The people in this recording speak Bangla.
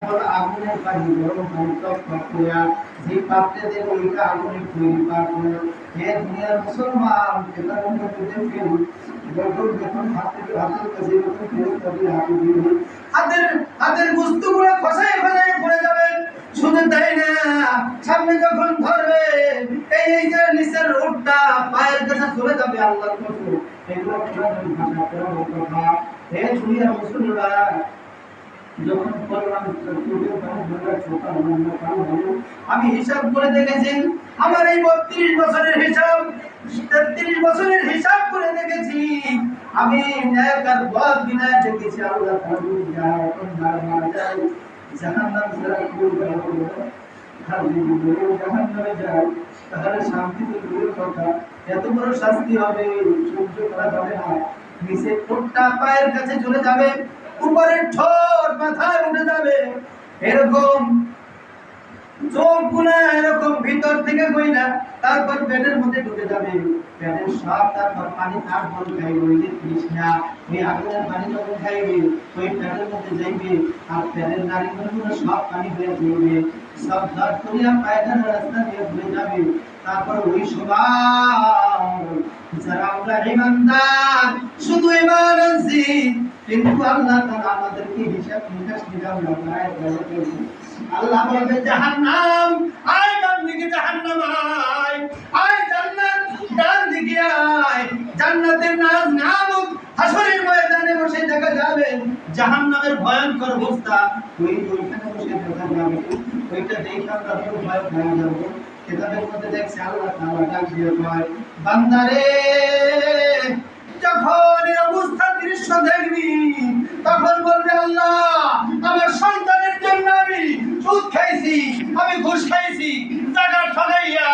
আগুনের পানি গরম পানি টক করিয়া যে পাত্রে দেব ওইটা আগুনের তৈরি পাত্র। হে দুনিয়ার মুসলমান এটার মধ্যে দেখবেন যখন যখন হাতের কাছে যখন ফেরত হবে হাতে দিয়ে হাতের বস্তুগুলো খসাই ফেলাই পড়ে যাবে। শুধু তাই না, সামনে যখন ধরবে এই যে নিচের রোডটা পায়ের কাছে চলে যাবে আল্লাহর কসম। এগুলো কোরআনের ভাষা, কোরআনের কথা। হে দুনিয়ার মুসলমান যখন করলাম আমি হিসাব করে দেখেছি, আমার এই 32 বছরের হিসাব 33 বছরের হিসাব করে দেখেছি, আমি নেককার বদ বিনায় দেখেছি আল্লাহ যায় এখন মারা যায় জাহান্নাম ছাড়া কেউ যায় জাহান্নামে যায় তাহলে শান্তি তো দূরের কথা, এত বড় শাস্তি হবে সহ্য করা যাবে না। নিচে ঠোঁটটা পায়ের কাছে চলে যাবে, উপরের ঠোঁট মাথায় উঠে যাবে, এরকম চোখগুলা এরকম ভিতর থেকে বইলা তারপর পেটের মধ্যে ঢুকে যাবে। পেটের সব তারপর পানি আর বল খাইবে, ওই যে তৃষ্ণা ওই আগুনের পানি যখন খাইবে ওই পেটের মধ্যে যাইবে আর পেটের নারীগুলো সব পানি হয়ে যাইবে, সব ধর করিয়া পায়খানা রাস্তা দিয়ে ঘুরে যাবে। তারপর ওই সবাই যারা আমরা ইমানদার শুধু ইমান আনছি কিন্তু আল্লাহ তাআলা আমাদেরকে হিসাব নিকাশ নিকাম লাগায় দেয়। আল্লাহ বলবে জাহান্নাম আয়, ডান দিকে জাহান্নাম আয়, আয় জান্নাত ডান দিকে আয়। জান্নাতের নামক হাসরের ময়দানে বসে দেখা যাবে, জাহান্নামের ভয়ঙ্কর অবস্থা ওইখানে বসে দেখা যাবে। ওইটা দেখে আমরা খুব ভয় পেয়ে যাব। কিতাবের মধ্যে দেখছি আল্লাহ তাআলা ডাক দিয়ে কয়, বান্দারে যখন এই অবস্থা দৃশ্য দেখবি তখন বলবে আল্লাহ আমার সন্তানের জন্য আমি সুদ খাইছি, আমি ঘুষ খাইছি, টাকা ঠকাইয়া